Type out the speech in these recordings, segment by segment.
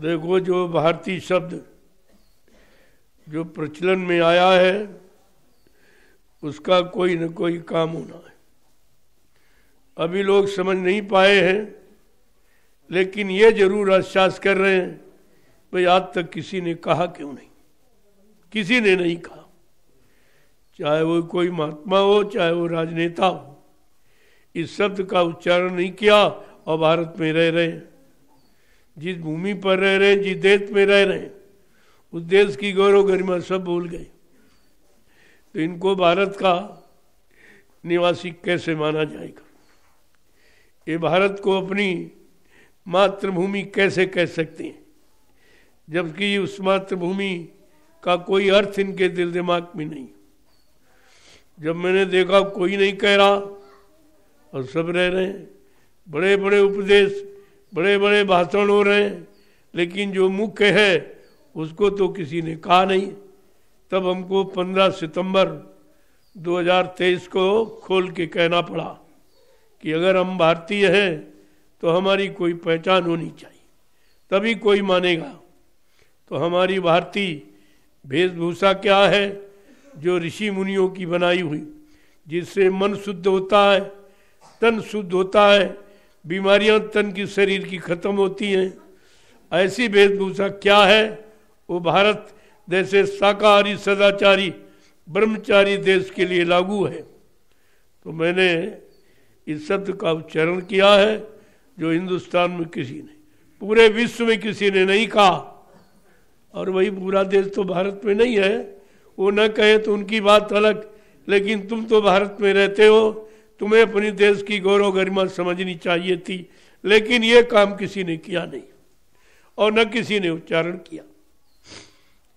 देखो, जो भारतीय शब्द जो प्रचलन में आया है उसका कोई न कोई काम होना है। अभी लोग समझ नहीं पाए हैं, लेकिन ये जरूर आश्वास कर रहे हैं भाई आज तक किसी ने कहा क्यों नहीं, किसी ने नहीं कहा। चाहे वो कोई महात्मा हो, चाहे वो राजनेता हो, इस शब्द का उच्चारण नहीं किया और भारत में रह रहे हैं। जिस भूमि पर रह रहे हैं, जिस देश में रह रहे हैं, उस देश की गौरव गरिमा सब भूल गए। तो इनको भारत का निवासी कैसे माना जाएगा? ये भारत को अपनी मातृभूमि कैसे कह सकते हैं, जबकि उस मातृभूमि का कोई अर्थ इनके दिल दिमाग में नहीं। जब मैंने देखा कोई नहीं कह रहा और सब रह रहे हैं, बड़े बड़े उपदेश, बड़े बड़े भाषण हो रहे हैं, लेकिन जो मुख्य है उसको तो किसी ने कहा नहीं। तब हमको 15 सितंबर 2023 को खोल के कहना पड़ा कि अगर हम भारतीय हैं तो हमारी कोई पहचान होनी चाहिए, तभी कोई मानेगा। तो हमारी भारतीय वेशभूषा क्या है? जो ऋषि मुनियों की बनाई हुई, जिससे मन शुद्ध होता है, तन शुद्ध होता है, बीमारियां तन की शरीर की खत्म होती हैं। ऐसी वेशभूषा क्या है? वो भारत जैसे शाकाहारी सदाचारी ब्रह्मचारी देश के लिए लागू है। तो मैंने इस शब्द का उच्चारण किया है जो हिंदुस्तान में किसी ने, पूरे विश्व में किसी ने नहीं कहा। और वही पूरा देश तो भारत में नहीं है, वो न कहे तो उनकी बात अलग, लेकिन तुम तो भारत में रहते हो, तुम्हें अपनी देश की गौरव गरिमा समझनी चाहिए थी, लेकिन ये काम किसी ने किया नहीं और न किसी ने उच्चारण किया।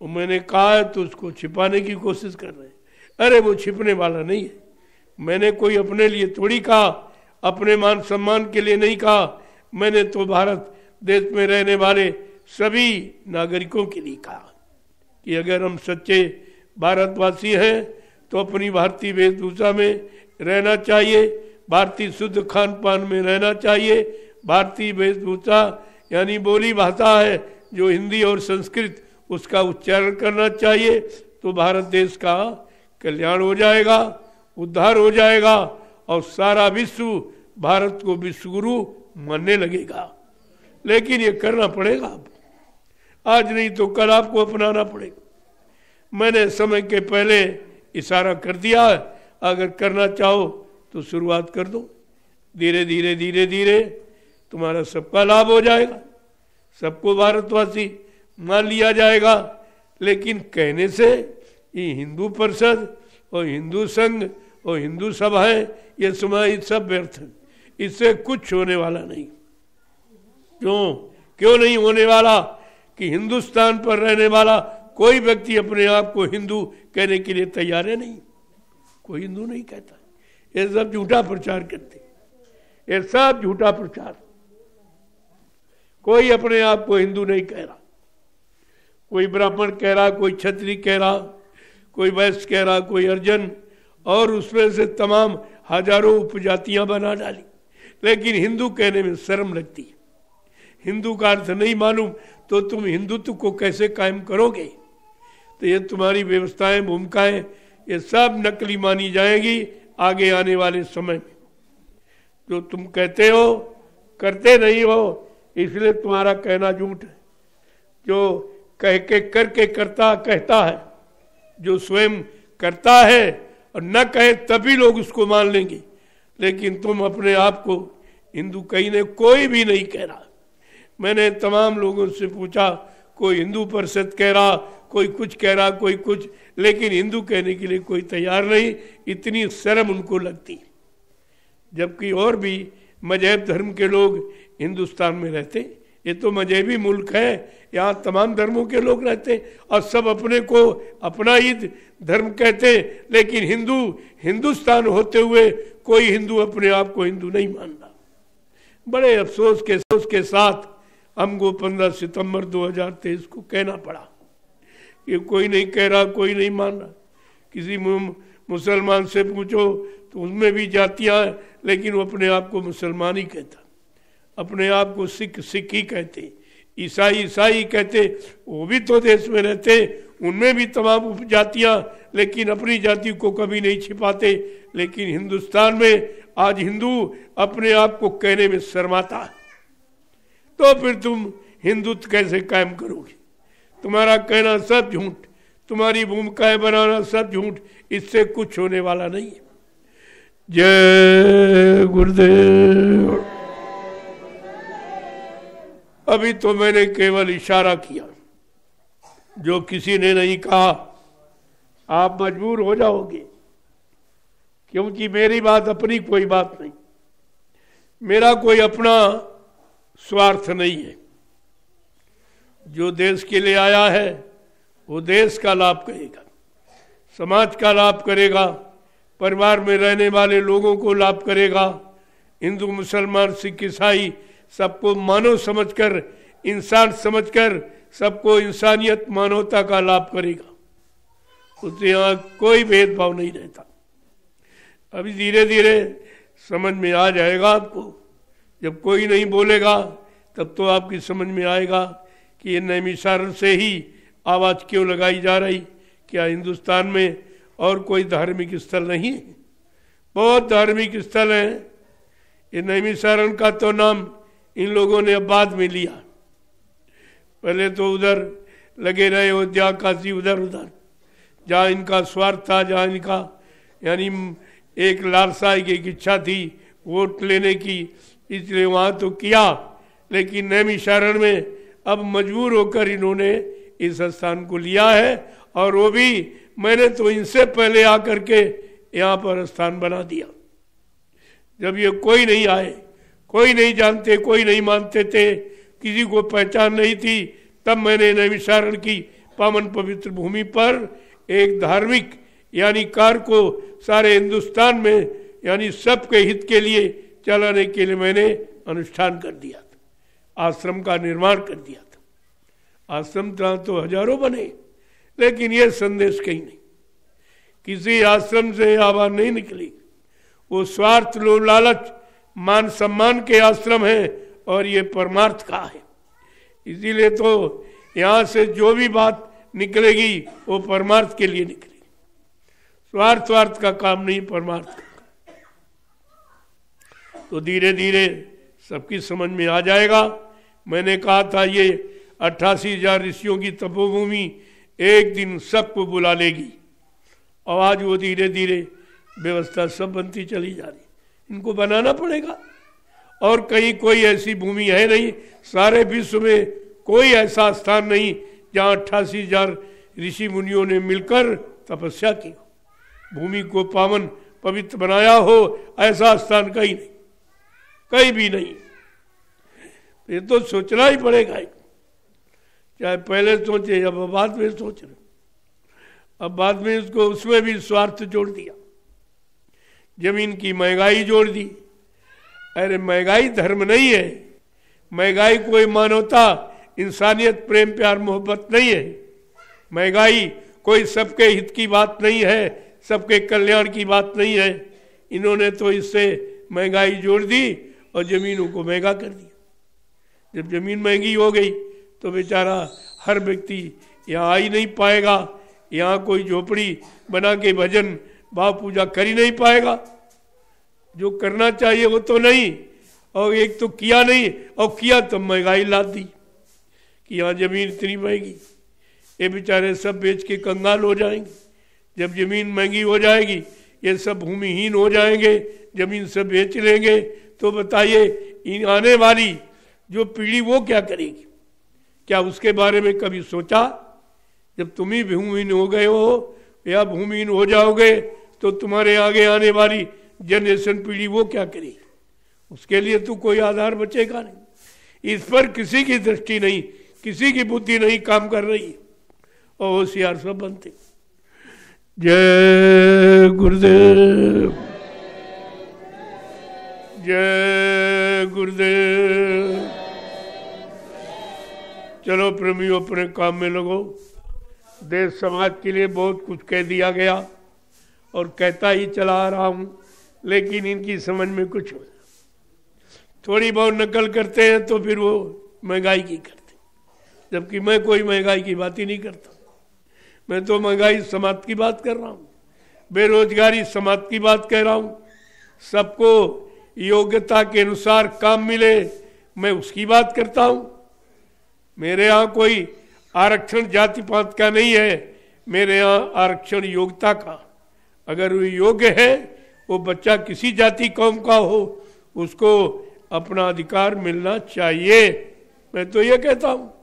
वो मैंने कहा है तो उसको छिपाने की कोशिश कर रहे हैं। अरे वो छिपने वाला नहीं है। मैंने कोई अपने लिए थोड़ी कहा, अपने मान सम्मान के लिए नहीं कहा। मैंने तो भारत देश में रहने वाले सभी नागरिकों के लिए कहा कि अगर हम सच्चे भारतवासी हैं तो अपनी भारतीय वेशभूषा में रहना चाहिए, भारतीय शुद्ध खान पान में रहना चाहिए। भारतीय वेशभूषा यानी बोली भाषा है जो हिंदी और संस्कृत, उसका उच्चारण करना चाहिए। तो भारत देश का कल्याण हो जाएगा, उद्धार हो जाएगा और सारा विश्व भारत को विश्वगुरु मानने लगेगा। लेकिन ये करना पड़ेगा, आज नहीं तो कल आपको अपनाना पड़ेगा। मैंने समय के पहले इशारा कर दिया है, अगर करना चाहो तो शुरुआत कर दो। धीरे धीरे धीरे धीरे तुम्हारा सबका लाभ हो जाएगा, सबको भारतवासी मान लिया जाएगा। लेकिन कहने से ये हिंदू परिषद और हिंदू संघ और हिंदू सभाएं, ये समाज सब व्यर्थ है, इससे कुछ होने वाला नहीं। क्यों नहीं होने वाला? कि हिंदुस्तान पर रहने वाला कोई व्यक्ति अपने आप को हिंदू कहने के लिए तैयार है नहीं। कोई हिंदू नहीं कहता। ये सब झूठा प्रचार करते, ये सब झूठा प्रचार। कोई अपने आप को हिंदू नहीं कह रहा। कोई ब्राह्मण कह रहा, कोई क्षत्रिय कह रहा, कोई वैश्य कह रहा, कोई अर्जन, और उसमें से तमाम हजारों उपजातियां बना डाली। लेकिन हिंदू कहने में शर्म लगती है। हिंदू का अर्थ नहीं मालूम तो तुम हिंदुत्व को कैसे कायम करोगे? तो ये तुम्हारी व्यवस्थाएं, भूमिकाएं, ये सब नकली मानी जाएगी आगे आने वाले समय में। जो तुम कहते हो करते नहीं हो, इसलिए तुम्हारा कहना झूठ है। जो कह के करके करता कहता है, जो स्वयं करता है और न कहे तभी लोग उसको मान लेंगे। लेकिन तुम अपने आप को हिंदू कहने कोई भी नहीं कह रहा। मैंने तमाम लोगों से पूछा, कोई हिंदू परिषद कह रहा, कोई कुछ कह रहा, कोई कुछ, लेकिन हिंदू कहने के लिए कोई तैयार नहीं। इतनी शर्म उनको लगती। जबकि और भी मजहब धर्म के लोग हिंदुस्तान में रहते। ये तो मजहबी मुल्क है, यहाँ तमाम धर्मों के लोग रहते और सब अपने को अपना ही धर्म कहते। लेकिन हिंदुस्तान होते हुए कोई हिंदू अपने आप को हिंदू नहीं मानता। बड़े अफसोस के साथ हमको 15 सितंबर 2023 को कहना पड़ा कि कोई नहीं कह रहा, कोई नहीं मान रहा। किसी मुसलमान से पूछो तो उसमें भी जातियां हैं, लेकिन वो अपने आप को मुसलमान ही कहता, अपने आप को सिख ही कहते, ईसाई ईसाई कहते, वो भी तो देश में रहते, उनमें भी तमाम उपजातियां, लेकिन अपनी जाति को कभी नहीं छिपाते। लेकिन हिंदुस्तान में आज हिंदू अपने आप को कहने में शर्माता है। तो फिर तुम हिंदुत्व कैसे कायम करोगे? तुम्हारा कहना सब झूठ, तुम्हारी भूमिकाएं बनाना सब झूठ, इससे कुछ होने वाला नहीं है। जय गुरुदेव। अभी तो मैंने केवल इशारा किया, जो किसी ने नहीं कहा। आप मजबूर हो जाओगे, क्योंकि मेरी बात अपनी कोई बात नहीं, मेरा कोई अपना स्वार्थ नहीं है। जो देश के लिए आया है वो देश का लाभ करेगा, समाज का लाभ करेगा, परिवार में रहने वाले लोगों को लाभ करेगा। हिंदू मुसलमान सिख ईसाई सबको मानव समझकर, इंसान समझकर सबको इंसानियत मानवता का लाभ करेगा। उससे यहाँ कोई भेदभाव नहीं रहता। अभी धीरे धीरे समझ में आ जाएगा आपको। जब कोई नहीं बोलेगा तब तो आपकी समझ में आएगा कि ये नैमिषारण्य से ही आवाज़ क्यों लगाई जा रही। क्या हिंदुस्तान में और कोई धार्मिक स्थल नहीं है? बहुत धार्मिक स्थल हैं। ये नैमिषारण्य का तो नाम इन लोगों ने अब बाद में लिया। पहले तो उधर लगे रहे, अयोध्या काशी, उधर उधर जहाँ इनका स्वार्थ था, जहाँ इनका यानी एक लालसा की इच्छा थी वोट लेने की, इसलिए वहाँ तो किया। लेकिन नैमिषारण्य में अब मजबूर होकर इन्होंने इस स्थान को लिया है, और वो भी मैंने तो इनसे पहले आकर के यहाँ पर स्थान बना दिया। जब ये कोई नहीं आए, कोई नहीं जानते, कोई नहीं मानते थे, किसी को पहचान नहीं थी, तब मैंने नैमिषारण्य की पावन पवित्र भूमि पर एक धार्मिक यानी कार्य को सारे हिंदुस्तान में यानी सबके हित के लिए चलाने के लिए मैंने अनुष्ठान कर दिया था, आश्रम का निर्माण कर दिया था। आश्रम तो हजारों बने, लेकिन ये संदेश कहीं नहीं, किसी आश्रम से आवाज नहीं निकली। वो स्वार्थ, लोभ, लालच, मान सम्मान के आश्रम है, और ये परमार्थ का है। इसीलिए तो यहाँ से जो भी बात निकलेगी वो परमार्थ के लिए निकलेगी। स्वार्थ का काम नहीं, परमार्थ का। तो धीरे धीरे सबकी समझ में आ जाएगा। मैंने कहा था ये 88,000 ऋषियों की तपोभूमि एक दिन सबको बुला लेगी, और आज वो धीरे धीरे व्यवस्था सब बनती चली जा रही। इनको बनाना पड़ेगा, और कहीं कोई ऐसी भूमि है नहीं, सारे विश्व में कोई ऐसा स्थान नहीं जहाँ 88,000 ऋषि मुनियों ने मिलकर तपस्या की हो, भूमि को पावन पवित्र बनाया हो। ऐसा स्थान कहीं नहीं, कहीं भी नहीं। ये तो सोचना ही पड़ेगा, चाहे पहले सोचे अब बाद में सोच रहे। अब बाद में उसको उसमें भी स्वार्थ जोड़ दिया, जमीन की महंगाई जोड़ दी। अरे महंगाई धर्म नहीं है, महंगाई कोई मानवता, इंसानियत, प्रेम, प्यार, मोहब्बत नहीं है। महंगाई कोई सबके हित की बात नहीं है, सबके कल्याण की बात नहीं है। इन्होंने तो इससे महंगाई जोड़ दी और जमीनों को महंगा कर दिया। जब जमीन महंगी हो गई तो बेचारा हर व्यक्ति यहाँ आ ही नहीं पाएगा, यहाँ कोई झोपड़ी बना के भजन भाव पूजा कर ही नहीं पाएगा। जो करना चाहिए वो तो नहीं, और एक तो किया नहीं, और किया तो महंगाई ला दी कि यहाँ जमीन इतनी महंगी, ये बेचारे सब बेच के कंगाल हो जाएंगे। जब जमीन महंगी हो जाएगी ये सब भूमिहीन हो जाएंगे, जमीन सब बेच लेंगे, तो बताइए इन आने वाली जो पीढ़ी वो क्या करेगी? क्या उसके बारे में कभी सोचा? जब तुम ही भूमिहीन हो गए हो या भूमिहीन हो जाओगे तो तुम्हारे आगे आने वाली जनरेशन पीढ़ी वो क्या करेगी? उसके लिए तो कोई आधार बचेगा नहीं। इस पर किसी की दृष्टि नहीं, किसी की बुद्धि नहीं काम कर रही, और होशियार सब बनते। जय गुरुदेव, जय गुरुदेव। चलो प्रेमियों, अपने काम में लगो। देश समाज के लिए बहुत कुछ कह दिया गया और कहता ही चला आ रहा हूँ, लेकिन इनकी समझ में कुछ थोड़ी बहुत नकल करते हैं तो फिर वो महंगाई की करते। जबकि मैं कोई महंगाई की बात ही नहीं करता। मैं तो महंगाई समाप्त की बात कर रहा हूँ, बेरोजगारी समाप्त की बात कह रहा हूँ, सबको योग्यता के अनुसार काम मिले, मैं उसकी बात करता हूँ। मेरे यहाँ कोई आरक्षण जाति पात का नहीं है, मेरे यहाँ आरक्षण योग्यता का। अगर वो योग्य है, वो बच्चा किसी जाति कौम का हो, उसको अपना अधिकार मिलना चाहिए। मैं तो ये कहता हूँ।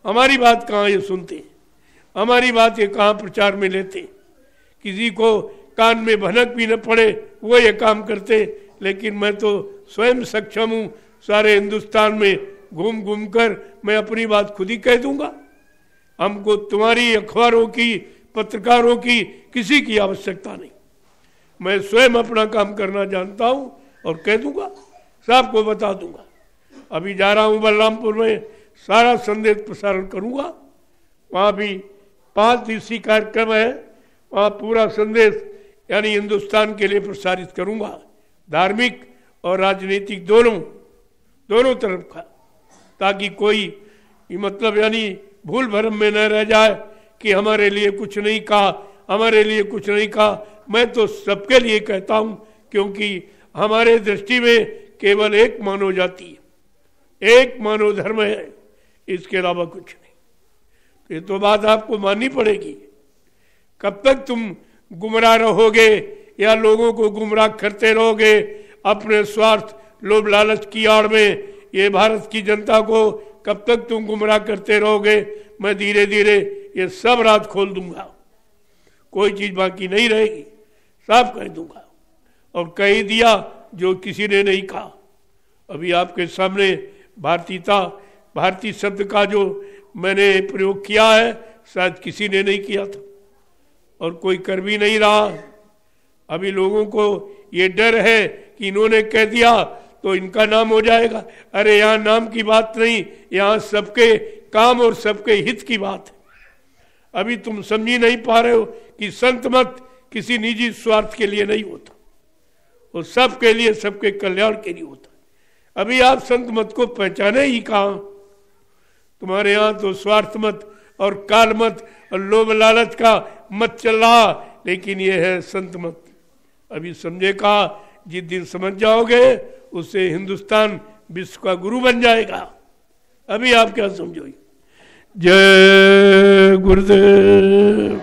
हमारी बात कहाँ ये सुनते, हमारी बात ये कहाँ प्रचार में लेते। किसी को कान में भनक भी न पड़े वो ये काम करते, लेकिन मैं तो स्वयं सक्षम हूँ। सारे हिंदुस्तान में घूम घूम कर मैं अपनी बात खुद ही कह दूंगा। हमको तुम्हारी अखबारों की, पत्रकारों की, किसी की आवश्यकता नहीं। मैं स्वयं अपना काम करना जानता हूँ और कह दूंगा, सबको बता दूंगा। अभी जा रहा हूँ बलरामपुर में, सारा संदेश प्रसारण करूंगा। वहाँ भी 5 दिवसीय कार्यक्रम है, वहाँ पूरा संदेश यानी हिंदुस्तान के लिए प्रसारित करूंगा, धार्मिक और राजनीतिक दोनों तरफ का, ताकि कोई मतलब यानी भूल भरम में न रह जाए कि हमारे लिए कुछ नहीं कहा, हमारे लिए कुछ नहीं कहा। मैं तो सबके लिए कहता हूँ, क्योंकि हमारे दृष्टि में केवल एक मानव जाति है, एक मानव धर्म है, इसके अलावा कुछ नहीं। ये तो बात आपको माननी पड़ेगी। कब तक तुम गुमराह रहोगे या लोगों को गुमराह करते रहोगे अपने स्वार्थ, लोभ लालच की आड़ में? ये भारत की जनता को कब तक तुम गुमराह करते रहोगे? मैं धीरे धीरे ये सब रात खोल दूंगा, कोई चीज बाकी नहीं रहेगी, सब कह दूंगा। और कह ही दिया जो किसी ने नहीं कहा। अभी आपके सामने भारतीयता, भारतीय शब्द का जो मैंने प्रयोग किया है, शायद किसी ने नहीं किया था और कोई कर भी नहीं रहा। अभी लोगों को ये डर है कि इन्होंने कह दिया तो इनका नाम हो जाएगा। अरे यहाँ नाम की बात नहीं, यहाँ सबके काम और सबके हित की बात है। अभी तुम समझी नहीं पा रहे हो कि संत मत किसी निजी स्वार्थ के लिए नहीं होता, वो सबके लिए, सबके कल्याण के लिए होता है। अभी आप संत मत को पहचाने ही कहाँ? तुम्हारे यहाँ तो स्वार्थ मत और काल मत और लोभ लालच का मत चल रहा, लेकिन ये है संत मत। अभी समझे कहा, जिस दिन समझ जाओगे उससे हिंदुस्तान विश्व का गुरु बन जाएगा। अभी आप क्या समझोगे? जय गुरुदेव।